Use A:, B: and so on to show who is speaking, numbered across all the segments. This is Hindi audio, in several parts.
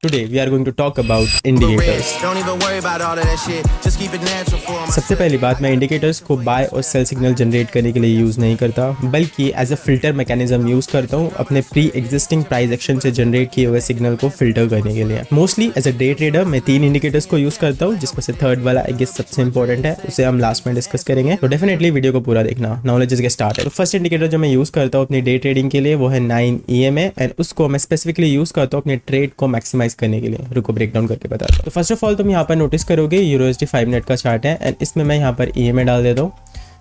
A: Today we are going to talk about indicators. सबसे पहली बात, मैं इंडिकेटर्स को बाय और सेल सिग्नल जनरेट करने के लिए यूज़ नहीं करता, बल्कि as a filter mechanism use करता हूँ अपने प्री एग्जिस्टिंग प्राइस एक्शन से जनरेट किए हुए सिग्नल को फिल्टर करने के लिए। Mostly as a day trader मैं 3 इंडिकेटर्स को यूज़ करता हूँ, जिसमें से थर्ड वाला आई गेस सबसे इंपॉर्टेंट है, उसे हम लास्ट में डिस्कस करेंगे, तो डेफिनेटली वीडियो को पूरा देखना। Now let's get started. तो फर्स्ट इंडिकेटर जो मैं यूज़ करता हूँ अपनी डे ट्रेडिंग के लिए वो है 9 EMA एंड उसको मैं स्पेसिफिकली यूज़ करता हूँ अपने ट्रेड को मैक्सिमाइज करने के लिए। रुको ब्रेक डाउन करके बताता हूं। तो फर्स्ट ऑफ ऑल तुम यहाँ पर नोटिस करोगे USD 5 मिनट का चार्ट है एंड इसमें मैं यहाँ पर EMA डाल देता हूँ,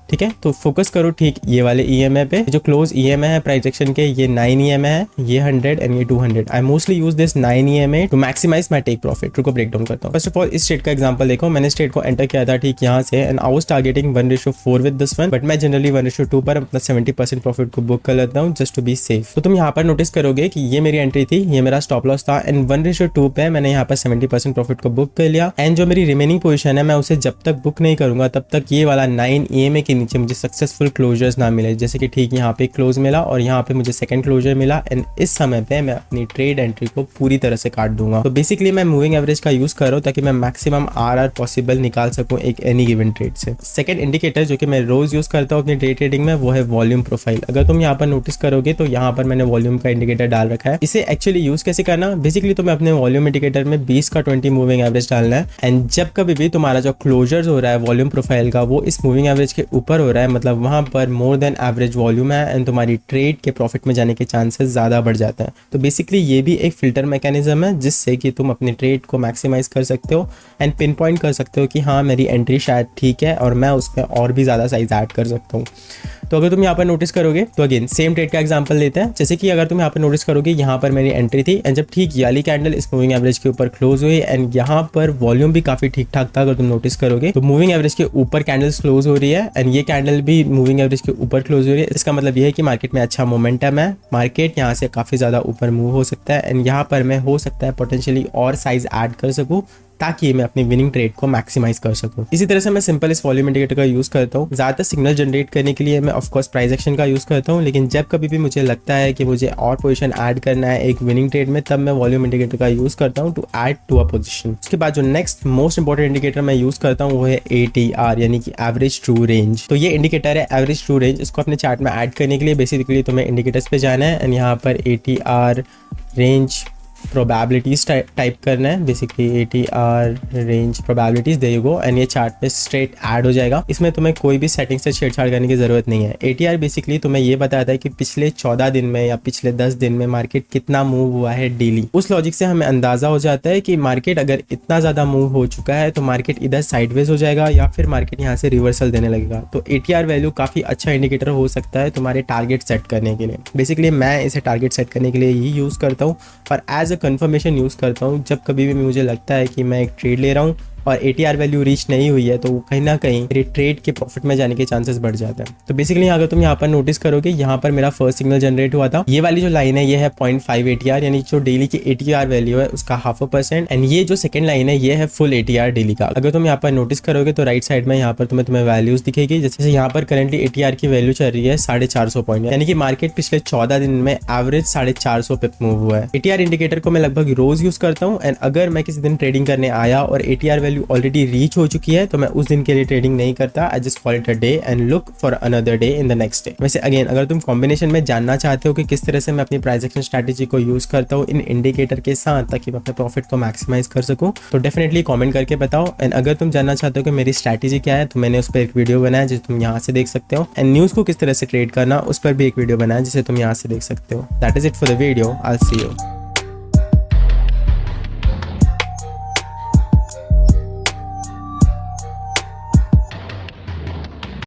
A: ठीक है। तो फोकस करो ठीक ये वाले EMA पे। जो क्लोज EMA है प्राइस एक्शन के, ये 9 EMA है, ये 100 एंड ये 200। I mostly use this 9 EMA to maximise my take profit. रुको ब्रेक डाउन करता हूँ। फर्स्ट ऑफ ऑल इस ट्रेड का एग्जांपल देखो, मैंने इस ट्रेड को एंटर किया था ठीक यहाँ से and I was targeting 1:4 with this one, but मैं जनरली 1:2 पर अपना 70% प्रॉफिट को बुक कर लेता हूँ जस्ट टू बी सेफ। तो तुम यहाँ पर नोटिस करोगे कि ये मेरी एंट्री थी, ये मेरा स्टॉप लॉस था एंड 1:2 पे मैंने यहाँ पर 70% प्रॉफिट को बुक कर लिया एंड जो मेरी रिमेनिंग पोजीशन है मैं उसे जब तक बुक नहीं करूंगा तब तक ये वाला 9 EMA के नीचे मुझे सक्सेसफुल क्लोजर्स ना मिले। जैसे कि ठीक यहाँ पे क्लोज मिला और यहाँ पे मुझे सेकंड क्लोजर मिला एंड इस समय पे मैं अपनी ट्रेड एंट्री को पूरी तरह से काट दूंगा। तो बेसिकली मैं मूविंग एवरेज का यूज कर रहा हूँ ताकि मैं मैक्सिमम RR पॉसिबल निकाल सकूं एक एनी गिवन ट्रेड से। सेकंड इंडिकेटर जो कि मैं रोज यूज करता हूँ अपनी डे ट्रेडिंग में वो है वॉल्यूम प्रोफाइल। अगर तुम यहाँ पर नोटिस करोगे तो यहाँ पर मैंने वॉल्यूम का इंडिकेटर डाल रखा है। इसे एक्चुअली यूज कैसे करना, बेसिकली तुम्हें अपने वॉल्यूम इंडिकेटर में 20 का 20 मूविंग एवरेज डालना है एंड जब कभी भी तुम्हारा जो क्लोजर्स हो रहा है वॉल्यूम प्रोफाइल का वो इस मूविंग एवरेज के ऊपर हो रहा है, मतलब वहां पर मोर देन एवरेज वॉल्यूम है एंड तुम्हारी ट्रेड के प्रॉफिट में जाने के चांसेस ज्यादा बढ़ जाते हैं। तो बेसिकली ये भी एक फिल्टर मैकेनिज्म है जिससे कि तुम अपनी ट्रेड को मैक्सिमाइज कर सकते हो एंड पिन पॉइंट कर सकते हो कि हाँ मेरी एंट्री शायद ठीक है और मैं उसमें और भी ज़्यादा साइज ऐड कर सकता हूँ। तो अगर तुम यहाँ पर नोटिस करोगे तो अगेन सेम ट्रेड का एग्जांपल लेते हैं। जैसे कि अगर तुम यहाँ पर नोटिस करोगे यहाँ पर मेरी एंट्री थी एंड जब ठीक ये वाली कैंडल इस मूविंग एवरेज के ऊपर क्लोज हुई एंड यहाँ पर वॉल्यूम भी काफी ठीक ठाक था। अगर तुम नोटिस करोगे तो मूविंग एवरेज के ऊपर कैंडल्स क्लोज हो रही है एंड ये कैंडल भी मूविंग एवरेज के ऊपर क्लोज हो रही है। इसका मतलब ये है कि मार्केट में अच्छा मोमेंटम है, मार्केट यहाँ से काफी ज्यादा ऊपर मूव हो सकता है एंड यहाँ पर मैं हो सकता है पोटेंशियली और साइज ऐड कर सकूँ ताकि मैं अपनी विनिंग ट्रेड को मैक्सिमाइज कर सकूं। इसी तरह से मैं सिंपल इस वॉल्यूम इंडिकेटर का यूज करता हूँ। ज्यादातर सिग्नल जनरेट करने के लिए मैं ऑफ कोर्स प्राइस एक्शन का यूज करता हूँ, लेकिन जब कभी भी मुझे लगता है कि मुझे और पोजीशन ऐड करना है एक विनिंग ट्रेड में तब मैं वॉल्यूम इंडिकेटर का यूज करता हूँ to add to a position. उसके बाद जो नेक्स्ट मोस्ट इंपॉर्टेंट इंडिकेटर मैं यूज करता हूँ वो है ATR यानी कि एवरेज ट्रू रेंज। तो ये इंडिकेटर है एवरेज ट्रू रेंज, इसको अपने चार्ट में ऐड करने के लिए बेसिकली तुम्हें इंडिकेटर्स पे जाना है एंड यहाँ पर ATR रेंज प्रोबेबिलिटीज टाइप करना है। Basically ATR range probabilities, there you go, and ये चार्ट पे स्ट्रेट ऐड हो जाएगा। इसमें तुम्हें कोई भी सेटिंग से छेड़छाड़ करने की जरूरत नहीं है। ATR बेसिकली तुम्हें ये बताता है कि पिछले 14 दिन में या पिछले 10 दिन में मार्केट कितना मूव हुआ है डेली। उस लॉजिक से हमें अंदाजा हो जाता है कि मार्केट अगर इतना ज्यादा मूव हो चुका है तो मार्केट इधर साइडवेज हो जाएगा या फिर मार्केट यहाँ से रिवर्सल देने लगेगा। तो ATR वैल्यू काफी अच्छा इंडिकेटर हो सकता है तुम्हारे टारगेट सेट करने के लिए। बेसिकली मैं इसे टारगेट सेट करने के लिए ही यूज करता हूँ और एज अ कंफर्मेशन यूज करता हूँ जब कभी भी मुझे लगता है कि मैं एक ट्रेड ले रहा हूँ और ATR वैल्यू रीच नहीं हुई है तो कहीं ना कहीं मेरी ट्रेड के प्रॉफिट में जाने के चांसेस बढ़ जाते हैं। तो बेसिकली अगर तुम यहाँ पर नोटिस करोगे यहाँ पर मेरा फर्स्ट सिग्नल जनरेट हुआ था। ये वाली जो लाइन है ये है 0.5 ATR यानी जो डेली की ATR वैल्यू है उसका 0.5% एंड ये जो सेकंड लाइन है ये है फुल ATR डेली का। अगर तुम यहाँ पर नोटिस करोगे तो राइट साइड में यहाँ पर तुम्हें वैल्यूज दिखेगी। जैसे यहाँ पर करंटली ATR की वैल्यू चल रही है 450 पॉइंट, यानी कि मार्केट पिछले 14 दिन में एवरेज 450 पे मूव हुआ है। ATR इंडिकेटर को मैं लगभग रोज यूज करता हूँ एंड अगर मैं किसी दिन ट्रेडिंग करने आया और ATR वैल्यू ऑलरेडी रीच हो चुकी है तो मैं उस दिन के लिए ट्रेडिंग नहीं करता। I just call it a day and look for another day in the next day. वैसे अगेन अगर तुम कॉम्बिनेशन में जानना चाहते हो कि किस तरह से मैं अपनी प्राइस एक्शन स्ट्रैटेजी को यूज करता हूँ इन इंडिकेटर के साथ ताकि मैं अपने प्रॉफिट को मैक्सिमाइज कर सकूं तो डेफिनेटली कमेंट करके बताओ। एंड अगर तुम जानना चाहते हो कि मेरी स्ट्रैटेजी क्या है तो मैंने उस पर एक वीडियो बनाया जिसे तुम यहाँ से देख सकते हो एंड न्यूज को किस तरह से ट्रेड करना उस पर भी एक वीडियो बनाया जिसे तुम यहाँ से देख सकते हो। That is it for the video, I will see you.